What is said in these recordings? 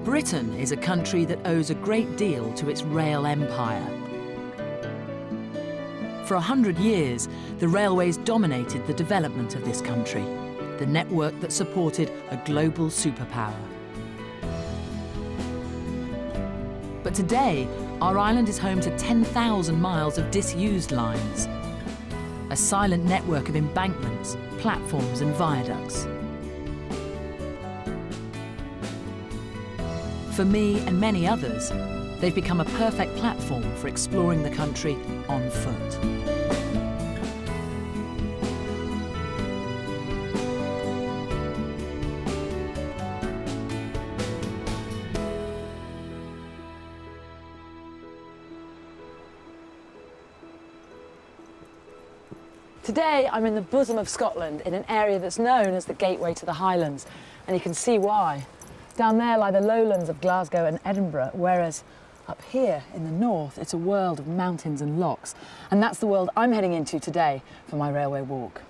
Britain is a country that owes a great deal to its rail empire. For 100 years, the railways dominated the development of this country, the network that supported a global superpower. But today, our island is home to 10,000 miles of disused lines, a silent network of embankments, platforms and viaducts. For me and many others, they've become a perfect platform for exploring the country on foot. Today I'm in the bosom of Scotland in an area that's known as the gateway to the Highlands, and you can see why. Down there lie the lowlands of Glasgow and Edinburgh, whereas up here in the north it's a world of mountains and lochs, and that's the world I'm heading into today for my railway walk.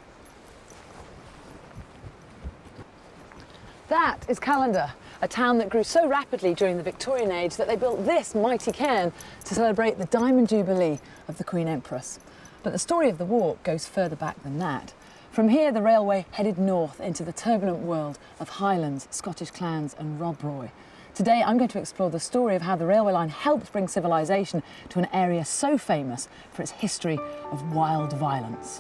That is Callander, a town that grew so rapidly during the Victorian age that they built this mighty cairn to celebrate the Diamond Jubilee of the Queen Empress. But the story of the walk goes further back than that. From here, the railway headed north into the turbulent world of Highlands, Scottish clans and Rob Roy. Today, I'm going to explore the story of how the railway line helped bring civilization to an area so famous for its history of wild violence.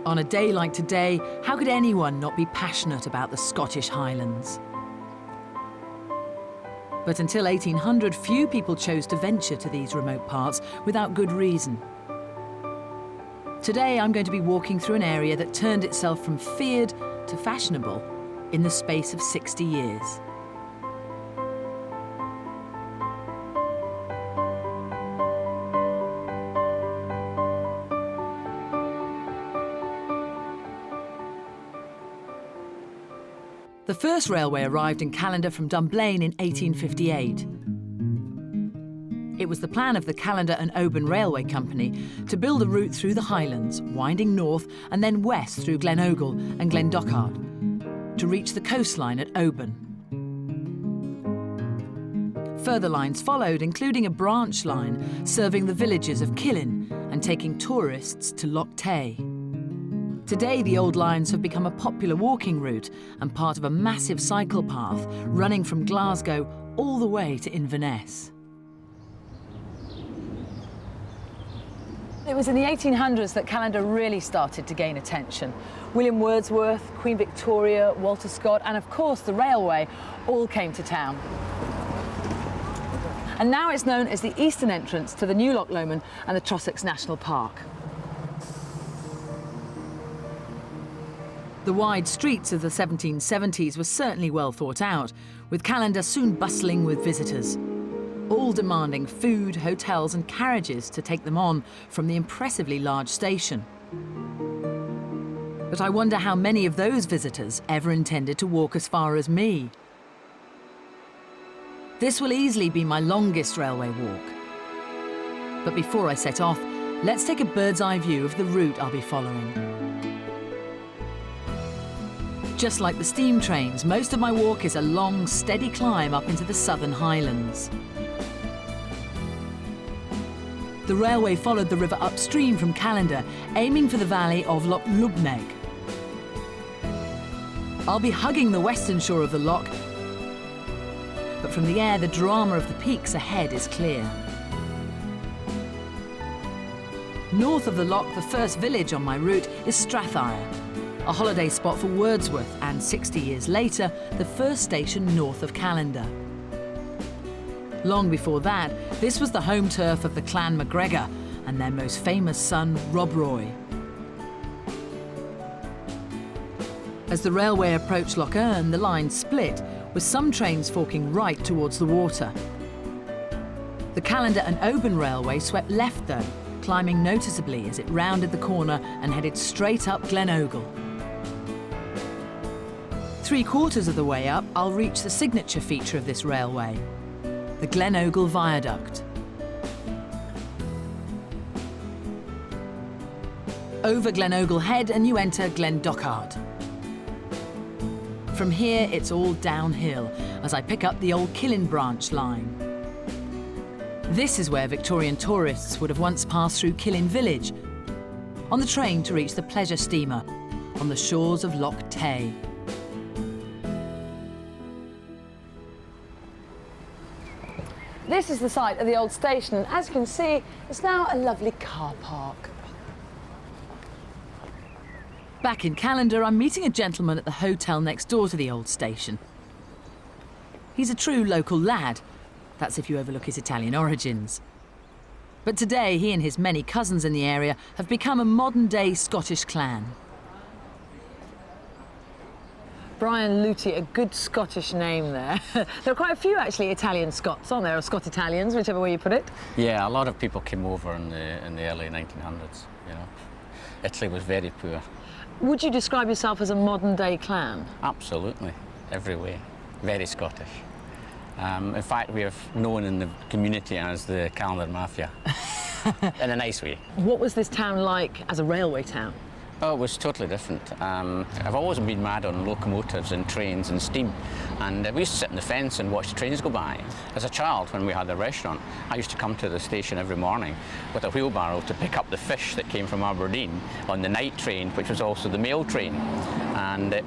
On a day like today, how could anyone not be passionate about the Scottish Highlands? But until 1800, few people chose to venture to these remote parts without good reason. Today, I'm going to be walking through an area that turned itself from feared to fashionable in the space of 60 years. The first railway arrived in Callander from Dunblane in 1858. It was the plan of the Callander and Oban Railway Company to build a route through the Highlands, winding north and then west through Glenogle and Glendochart, to reach the coastline at Oban. Further lines followed, including a branch line serving the villages of Killin and taking tourists to Loch Tay. Today, the old lines have become a popular walking route and part of a massive cycle path running from Glasgow all the way to Inverness. It was in the 1800s that Callander really started to gain attention. William Wordsworth, Queen Victoria, Walter Scott, and of course the railway all came to town. And now it's known as the eastern entrance to the new Loch Lomond and the Trossachs National Park. The wide streets of the 1770s were certainly well thought out, with Callander soon bustling with visitors, all demanding food, hotels and carriages to take them on from the impressively large station. But I wonder how many of those visitors ever intended to walk as far as me. This will easily be my longest railway walk. But before I set off, let's take a bird's eye view of the route I'll be following. Just like the steam trains, most of my walk is a long, steady climb up into the southern Highlands. The railway followed the river upstream from Callander, aiming for the valley of Loch Lubnaig. I'll be hugging the western shore of the loch, but from the air, the drama of the peaks ahead is clear. North of the loch, the first village on my route is Strathspey, a holiday spot for Wordsworth, and 60 years later, the first station north of Callander. Long before that, this was the home turf of the clan MacGregor and their most famous son, Rob Roy. As the railway approached Loch Earn, the line split, with some trains forking right towards the water. The Callander and Oban Railway swept left though, climbing noticeably as it rounded the corner and headed straight up Glenogle. 3/4 of the way up, I'll reach the signature feature of this railway, the Glenogle Viaduct. Over Glenogle Head and you enter Glendochart. From here, it's all downhill as I pick up the old Killin branch line. This is where Victorian tourists would have once passed through Killin village on the train to reach the pleasure steamer on the shores of Loch Tay. This is the site of the old station, and as you can see, it's now a lovely car park. Back in Callander, I'm meeting a gentleman at the hotel next door to the old station. He's a true local lad. That's if you overlook his Italian origins. But today, he and his many cousins in the area have become a modern-day Scottish clan. Brian Luty, a good Scottish name there. There are quite a few actually Italian Scots, aren't there, or Scot-Italians, whichever way you put it. Yeah, a lot of people came over in the early 1900s, you know. Italy was very poor. Would you describe yourself as a modern-day clan? Absolutely, every way. Very Scottish. In fact, we are known in the community as the Callander Mafia, in a nice way. What was this town like as a railway town? Oh, it was totally different. I've always been mad on locomotives and trains and steam, and we used to sit on the fence and watch the trains go by. As a child, when we had the restaurant, I used to come to the station every morning with a wheelbarrow to pick up the fish that came from Aberdeen on the night train, which was also the mail train, and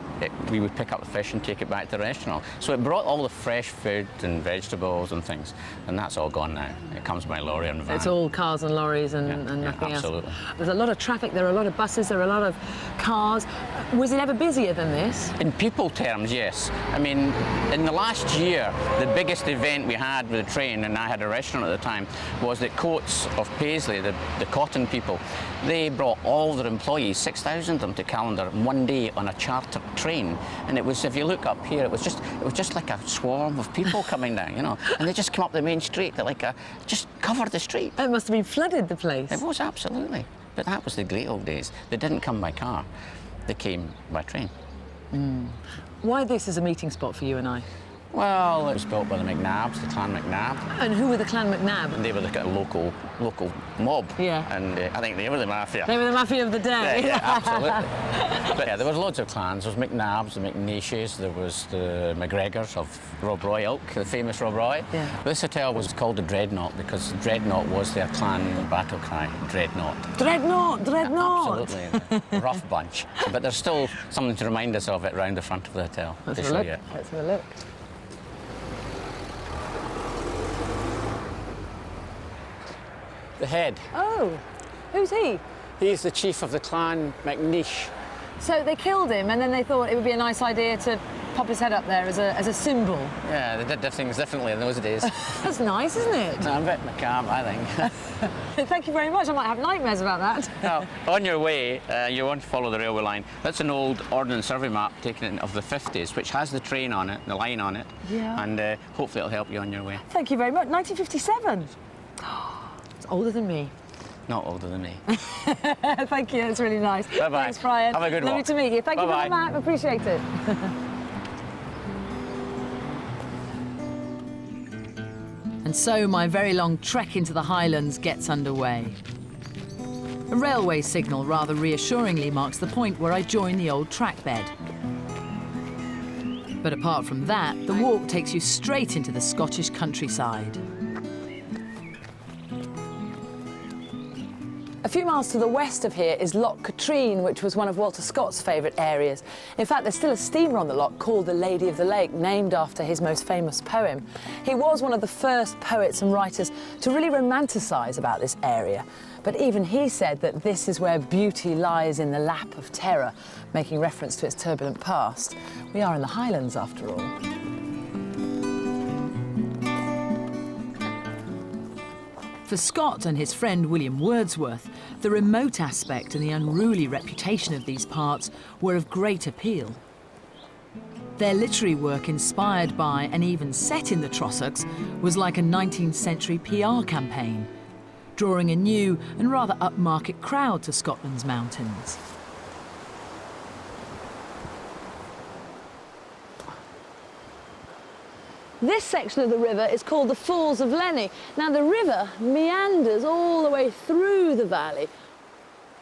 we would pick up the fish and take it back to the restaurant. So it brought all the fresh food and vegetables and things, and that's all gone now. It comes by lorry and van. It's all cars and lorries and nothing absolutely. else. There's a lot of traffic, there are a lot of buses, there are a lot of cars. Was it ever busier than this? In people terms, yes. I mean, in the last year, the biggest event we had with the train, and I had a restaurant at the time, was that Coates of Paisley, the cotton people, they brought all their employees, 6,000 of them, to Callander in one day on a chartered train. And it was, if you look up here, it was just like a swarm of people coming down, you know. And they just came up the main street, just covered the street. It must have been flooded, the place. It was, absolutely. But that was the great old days. They didn't come by car, they came by train. Why this is a meeting spot for you and I? Well, it was built by the McNabs, the Clan McNab. And who were the Clan McNab? And they were the kind of local mob. Yeah. And I think they were the mafia. They were the mafia of the day. Yeah, absolutely. But yeah, there was loads of clans. There was McNabs, the McNaishes, there was the McGregors of Rob Roy Ilk, the famous Rob Roy. Yeah. This hotel was called the Dreadnought because Dreadnought was their clan battle cry, Dreadnought. Dreadnought, Dreadnought! Absolutely. Rough bunch. But there's still something to remind us of it round the front of the hotel. Let's have a look. Let's have a look. The head. Oh, who's he? He's the chief of the clan McNeish. So they killed him and then they thought it would be a nice idea to pop his head up there as a symbol. Yeah, they did things differently in those days. That's nice, isn't it? A bit macabre, I think. Thank you very much. I might have nightmares about that. Now, on your way, you want to follow the railway line. That's an old Ordnance Survey map taken of the 50s, which has the train on it, the line on it. Yeah. And hopefully it'll help you on your way. Thank you very much. 1957. It's older than me. Not older than me. Thank you. It's really nice. Bye-bye. Thanks, Brian. Have a good Lovely walk. to meet you. Thank you for the map. Appreciate it. And so my very long trek into the Highlands gets underway. A railway signal rather reassuringly marks the point where I join the old track bed. But apart from that, the walk takes you straight into the Scottish countryside. A few miles to the west of here is Loch Katrine, which was one of Walter Scott's favourite areas. In fact, there's still a steamer on the loch called the Lady of the Lake, named after his most famous poem. He was one of the first poets and writers to really romanticise about this area. But even he said that this is where beauty lies in the lap of terror, making reference to its turbulent past. We are in the Highlands, after all. For Scott and his friend William Wordsworth, the remote aspect and the unruly reputation of these parts were of great appeal. Their literary work, inspired by and even set in the Trossachs, was like a 19th century PR campaign, drawing a new and rather upmarket crowd to Scotland's mountains. This section of the river is called the Falls of Lenny. Now, the river meanders all the way through the valley,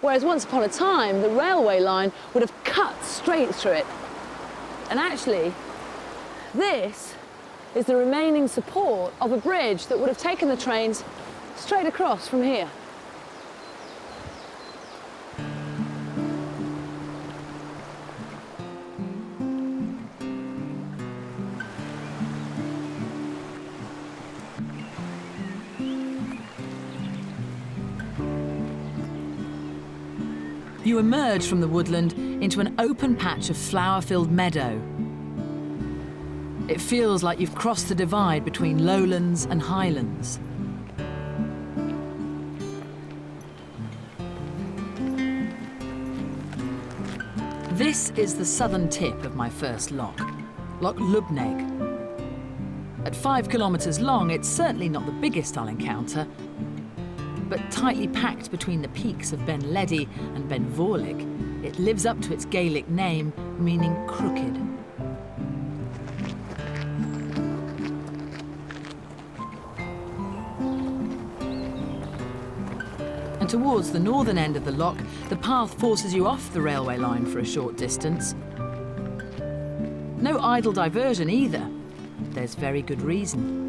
whereas once upon a time, the railway line would have cut straight through it. And actually, this is the remaining support of a bridge that would have taken the trains straight across from here. You emerge from the woodland into an open patch of flower-filled meadow. It feels like you've crossed the divide between lowlands and highlands. This is the southern tip of my first loch, Loch Lubnaig. At 5 kilometres long, it's certainly not the biggest I'll encounter, but tightly packed between the peaks of Ben Ledi and Ben Vorlich, it lives up to its Gaelic name, meaning crooked. And towards the northern end of the loch, the path forces you off the railway line for a short distance. No idle diversion either. There's very good reason.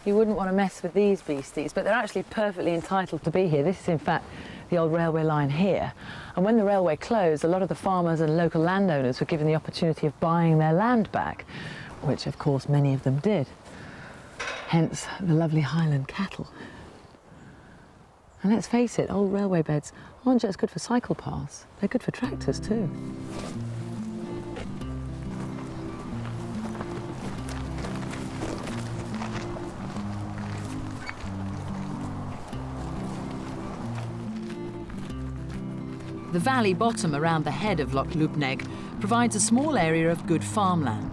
You wouldn't want to mess with these beasties, but they're actually perfectly entitled to be here. This is, in fact, the old railway line here. And when the railway closed, a lot of the farmers and local landowners were given the opportunity of buying their land back, which, of course, many of them did. Hence, the lovely Highland cattle. And let's face it, old railway beds aren't just good for cycle paths, they're good for tractors too. The valley bottom around the head of Loch Lubnaig provides a small area of good farmland.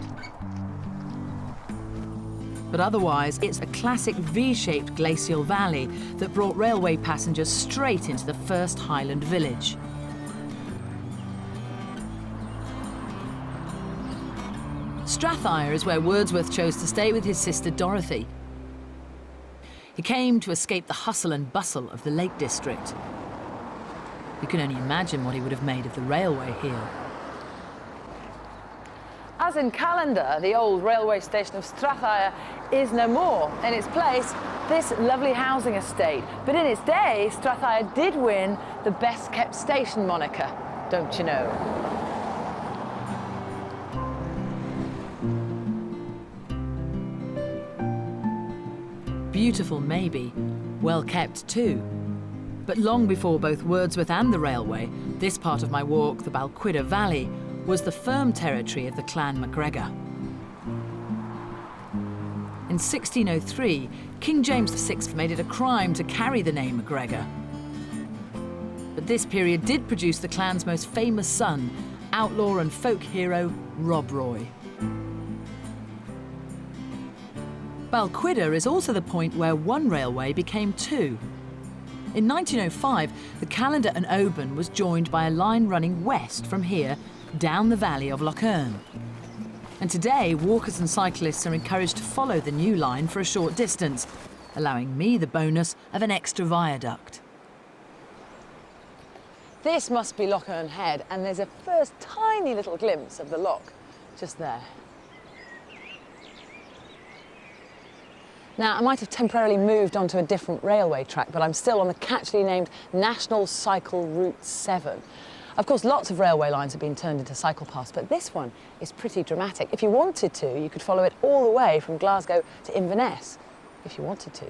But otherwise, it's a classic V-shaped glacial valley that brought railway passengers straight into the first Highland village. Strathspey is where Wordsworth chose to stay with his sister Dorothy. He came to escape the hustle and bustle of the Lake District. You can only imagine what he would have made of the railway here. As in Callander, the old railway station of Strathspey is no more. In its place, this lovely housing estate. But in its day, Strathspey did win the best kept station moniker, don't you know? Beautiful, maybe. Well kept, too. But long before both Wordsworth and the railway, this part of my walk, the Balquidder Valley, was the firm territory of the clan MacGregor. In 1603, King James VI made it a crime to carry the name MacGregor. But this period did produce the clan's most famous son, outlaw and folk hero Rob Roy. Balquidder is also the point where one railway became two. In 1905, the Callander and Oban was joined by a line running west from here down the valley of Loch Earn. And today, walkers and cyclists are encouraged to follow the new line for a short distance, allowing me the bonus of an extra viaduct. This must be Loch Earn Head, and there's a first tiny little glimpse of the loch just there. Now, I might have temporarily moved onto a different railway track, but I'm still on the catchily named National Cycle Route 7. Of course, lots of railway lines have been turned into cycle paths, but this one is pretty dramatic. If you wanted to, you could follow it all the way from Glasgow to Inverness, if you wanted to.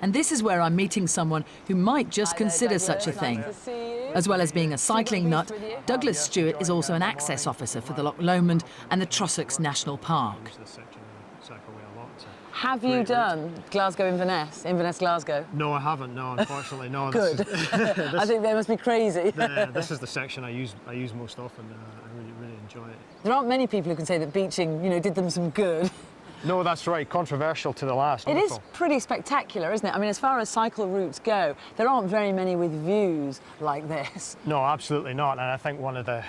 And this is where I'm meeting someone who might just consider such a thing. As well as being a cycling nut, Douglas Stewart is also an access officer for the Loch Lomond and the Trossachs National Park. Have you done Glasgow-Inverness, Inverness-Glasgow? No, I haven't, no, unfortunately, no. Good. I think they must be crazy. This is the section I use most often. I really enjoy it. There aren't many people who can say that beaching, did them some good. No, that's right, controversial to the last. It is pretty spectacular, isn't it? I mean, as far as cycle routes go, there aren't very many with views like this. No, absolutely not, and I think one of the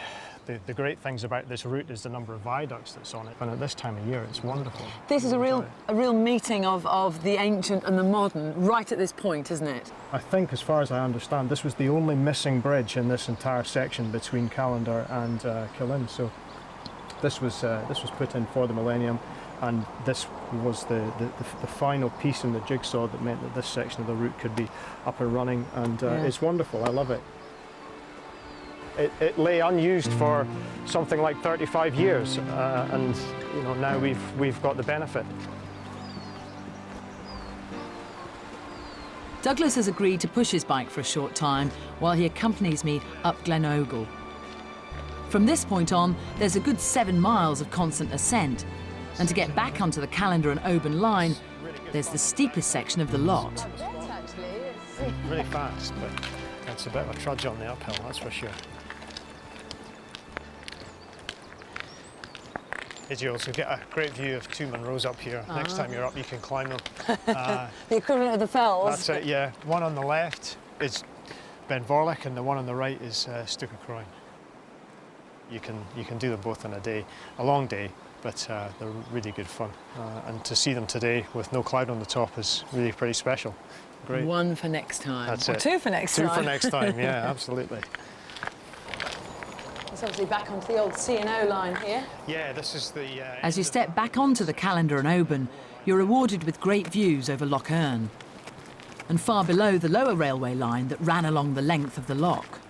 The great things about this route is the number of viaducts that's on it, and at this time of year it's wonderful. This is a real meeting of the ancient and the modern right at this point, isn't it? I think, as far as I understand, this was the only missing bridge in this entire section between Callander and Killin. So this was put in for the millennium, and this was the final piece in the jigsaw that meant that this section of the route could be up and running, and it's wonderful. I love it. It lay unused for something like 35 years, and you know, now we've got the benefit. Douglas has agreed to push his bike for a short time while he accompanies me up Glen Ogle. From this point on, there's a good 7 miles of constant ascent, and to get back onto the Callander and Oban line, there's the steepest section of the lot. Really fast, but it's a bit of a trudge on the uphill, that's for sure. You also get a great view of two Munros up here. Next time you're up, you can climb them. The equivalent of the fells. That's it, yeah. One on the left is Ben Vorlich, and the one on the right is Stucacroin. You can do them both in a day, a long day, but they're really good fun. And to see them today with no cloud on the top is really pretty special. Great. One for next time. That's or it. Two for next time. Two for next time, yeah, absolutely. It's obviously back onto the old C&O line here. Yeah, this is the... As you step back onto the Callander and Oban, you're rewarded with great views over Loch Earn, and far below the lower railway line that ran along the length of the loch.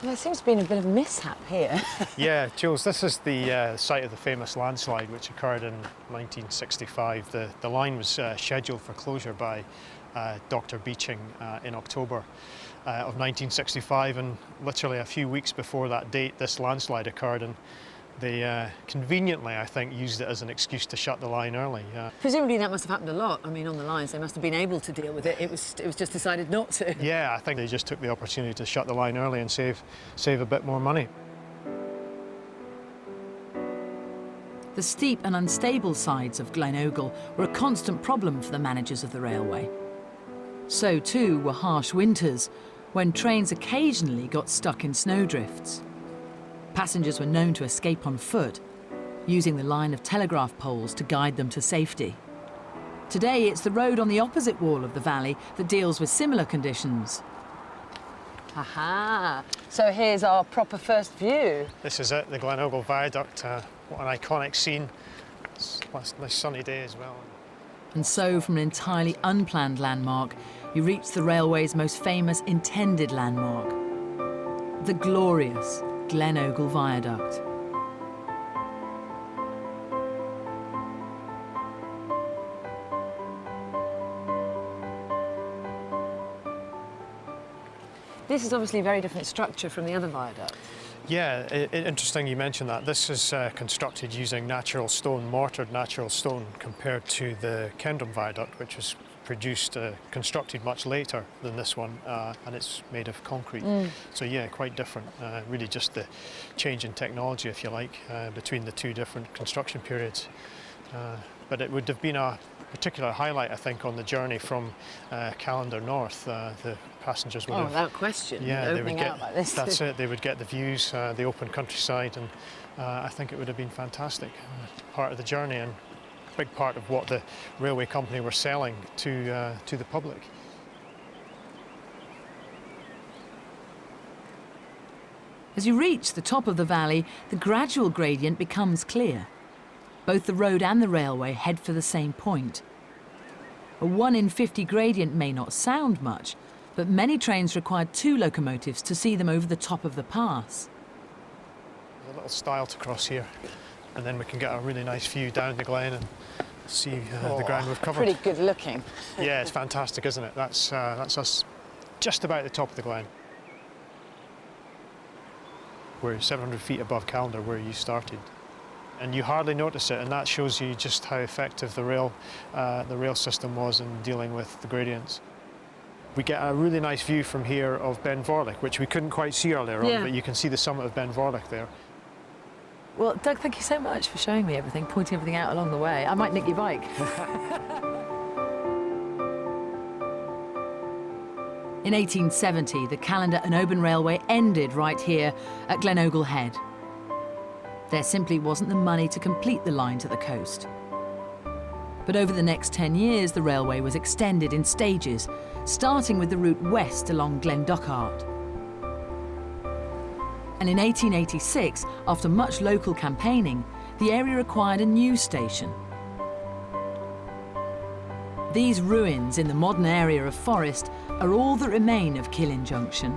Well, there seems to have been a bit of a mishap here. Yeah, Jules, this is the site of the famous landslide which occurred in 1965. The line was scheduled for closure by Dr. Beeching in October of 1965, and literally a few weeks before that date this landslide occurred, and they conveniently, I think, used it as an excuse to shut the line early. Presumably that must have happened a lot. I mean, on the lines, they must have been able to deal with it. It was just decided not to. Yeah, I think they just took the opportunity to shut the line early and save a bit more money. The steep and unstable sides of Glen Ogle were a constant problem for the managers of the railway. So too were harsh winters, when trains occasionally got stuck in snowdrifts. Passengers were known to escape on foot, using the line of telegraph poles to guide them to safety. Today, it's the road on the opposite wall of the valley that deals with similar conditions. Aha! So here's our proper first view. This is it, the Glen Ogle Viaduct. What an iconic scene. It's a nice sunny day as well. And so, from an entirely unplanned landmark, you reach the railway's most famous intended landmark, the glorious Glen Ogle Viaduct. This is obviously a very different structure from the other viaduct. Yeah, interesting you mentioned that. This is constructed using natural stone, mortared natural stone, compared to the Kendrum Viaduct, which was constructed much later than this one, and it's made of concrete. So yeah, quite different. Really just the change in technology, if you like, between the two different construction periods. But it would have been a particular highlight, I think, on the journey from Callander north. The passengers would have... without question. Yeah, opening out like this. That's it. They would get the views, the open countryside, and I think it would have been fantastic. Part of the journey and a big part of what the railway company were selling to the public. As you reach the top of the valley, the gradual gradient becomes clear. Both the road and the railway head for the same point. A 1 in 50 gradient may not sound much, but many trains required 2 locomotives to see them over the top of the pass. There's a little stile to cross here, and then we can get a really nice view down the glen and see the ground we've covered. Pretty good looking. Yeah, it's fantastic, isn't it? That's us just about the top of the glen. We're 700 feet above Callander, where you started. And you hardly notice it, and that shows you just how effective the rail system was in dealing with the gradients. We get a really nice view from here of Ben Vorlich, which we couldn't quite see earlier on, but you can see the summit of Ben Vorlich there. Well, Doug, thank you so much for showing me everything, pointing everything out along the way. I might nick your bike. In 1870, the Callander and Oban Railway ended right here at Glenogle Head. There simply wasn't the money to complete the line to the coast. But over the next 10 years, the railway was extended in stages, starting with the route west along Glendochart. And in 1886, after much local campaigning, the area acquired a new station. These ruins in the modern area of Forest are all that remain of Killin Junction.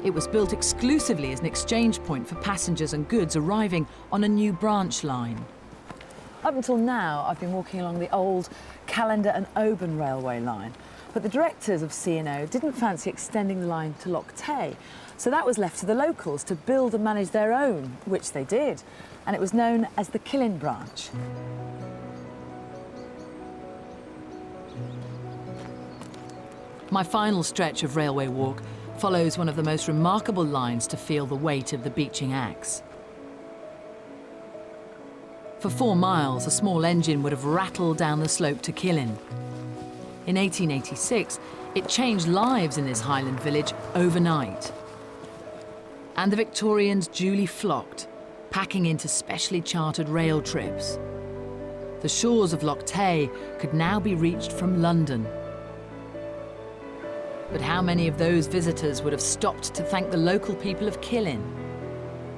It was built exclusively as an exchange point for passengers and goods arriving on a new branch line. Up until now, I've been walking along the old Callander and Oban railway line, but the directors of C&O didn't fancy extending the line to Loch Tay, so that was left to the locals to build and manage their own, which they did, and it was known as the Killin branch. My final stretch of railway walk follows one of the most remarkable lines to feel the weight of the beaching axe. For 4 miles, a small engine would have rattled down the slope to Killin. In 1886, it changed lives in this Highland village overnight. And the Victorians duly flocked, packing into specially chartered rail trips. The shores of Loch Tay could now be reached from London. But how many of those visitors would have stopped to thank the local people of Killin?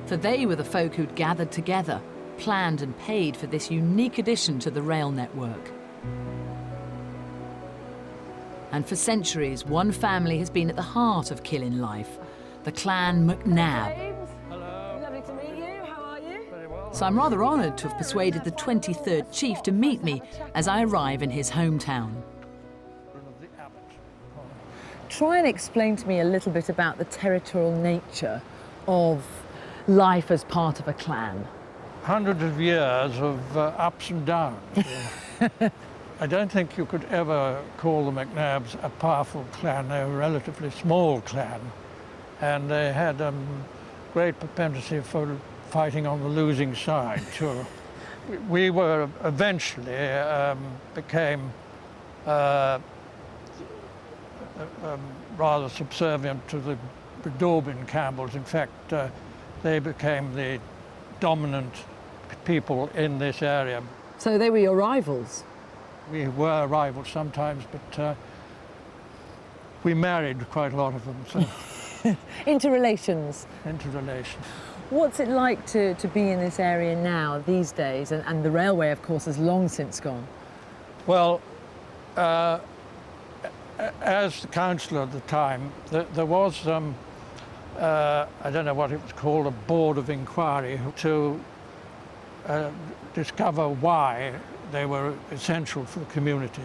For they were the folk who'd gathered together, planned and paid for this unique addition to the rail network. And for centuries, one family has been at the heart of Killin life, the clan MacNab. Hello. Lovely to meet you. How are you? Very well. So I'm rather honoured to have persuaded the 23rd chief to meet me as I arrive in his hometown. Try and explain to me a little bit about the territorial nature of life as part of a clan. Hundreds of years of ups and downs. I don't think you could ever call the MacNabs a powerful clan. They were a relatively small clan, and they had a great propensity for fighting on the losing side too. We were eventually became rather subservient to the Daubin Campbells. In fact, they became the dominant people in this area. So they were your rivals? We were rivals sometimes, but we married quite a lot of them, so Interrelations. interrelation. What's it like to be in this area now, these days? And the railway, of course, has long since gone. Well, as the councillor at the time, there was, I don't know what it was called, a board of inquiry to discover why they were essential for the community.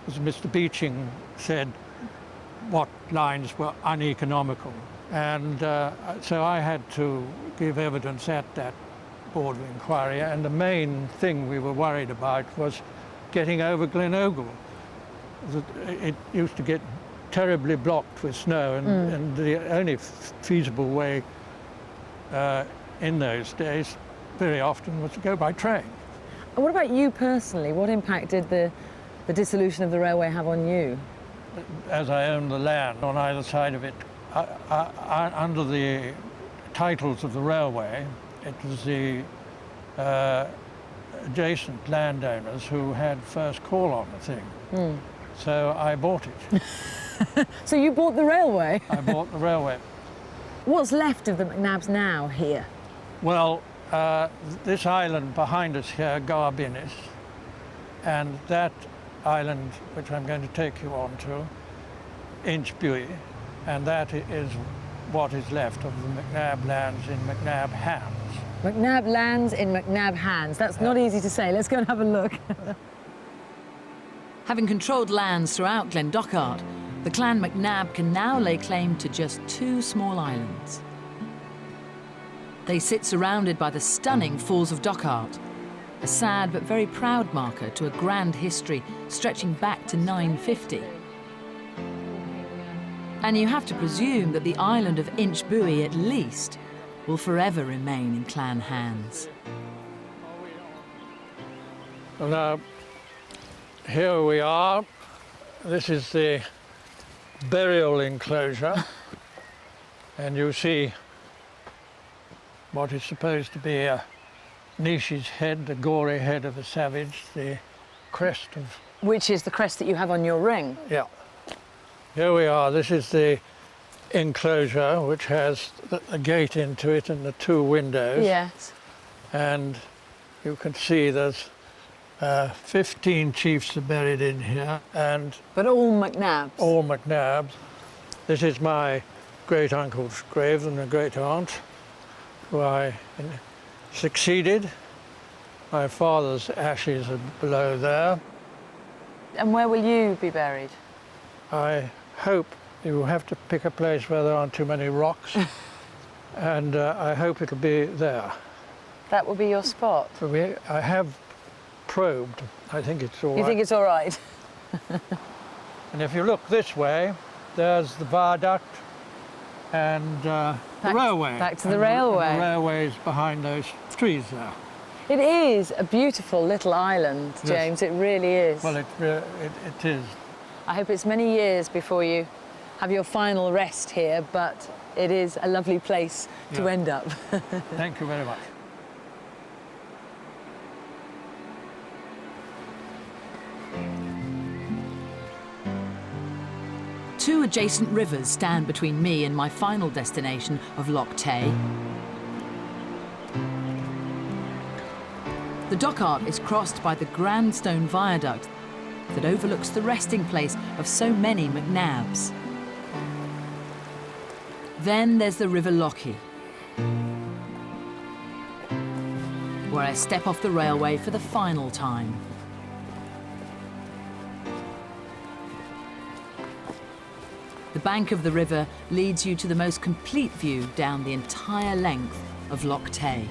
As Mr. Beeching said, what lines were uneconomical. And so I had to give evidence at that board of inquiry, and the main thing we were worried about was getting over Glenogle. It used to get terribly blocked with snow, and the only feasible way in those days very often was to go by train. And what about you personally? What impact did the dissolution of the railway have on you? As I owned the land on either side of it, under the titles of the railway, it was the adjacent landowners who had first call on the thing. So I bought it. So you bought the railway? I bought the railway. What's left of the MacNabs now here? Well, this island behind us here, Garbinis, and that island, which I'm going to take you on to, Inchbury, and that is what is left of the MacNab lands in MacNab hands. MacNab lands in MacNab hands. That's not easy to say. Let's go and have a look. Having controlled lands throughout Glendochart, the clan MacNab can now lay claim to just 2 small islands. They sit surrounded by the stunning Falls of Dochart, a sad but very proud marker to a grand history stretching back to 950. And you have to presume that the island of Inchbury, at least, will forever remain in clan hands. Well, now, here we are. This is the burial enclosure, and you see what is supposed to be a Nishi's head, the gory head of a savage, the crest of... Which is the crest that you have on your ring. Yeah. Here we are. This is the enclosure, which has a gate into it and the 2 windows. Yes. And you can see there's 15 chiefs are buried in here, and... But all McNabs? All McNabs. This is my great-uncle's grave and a great-aunt, who I succeeded. My father's ashes are below there. And where will you be buried? I hope you have to pick a place where there aren't too many rocks, and I hope it'll be there. That will be your spot? I have probed. I think it's all right. You think it's all right? And if you look this way, there's the viaduct and the railway. Back to the railway. The railway is behind those trees there. It is a beautiful little island, James. Yes. It really is. Well, it is. I hope it's many years before you have your final rest here, but it is a lovely place to end up. Thank you very much. Two adjacent rivers stand between me and my final destination of Loch Tay. The Dochart is crossed by the grand stone viaduct that overlooks the resting place of so many McNabs. Then there's the River Lochie, where I step off the railway for the final time. The bank of the river leads you to the most complete view down the entire length of Loch Tay.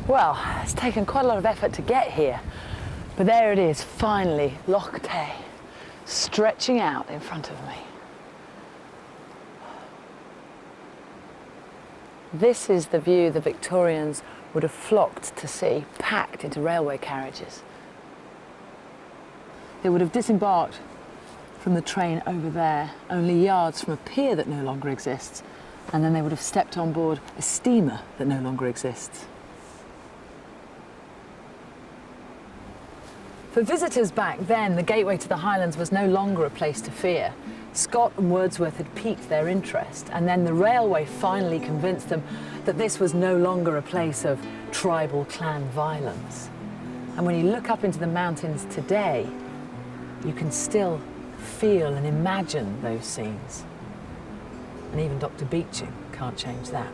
Well, it's taken quite a lot of effort to get here, but there it is, finally, Loch Tay, stretching out in front of me. This is the view the Victorians would have flocked to see, packed into railway carriages. They would have disembarked from the train over there, only yards from a pier that no longer exists, and then they would have stepped on board a steamer that no longer exists. For visitors back then, the gateway to the Highlands was no longer a place to fear. Scott and Wordsworth had piqued their interest, and then the railway finally convinced them that this was no longer a place of tribal clan violence. And when you look up into the mountains today, you can still feel and imagine those scenes. And even Dr. Beeching can't change that.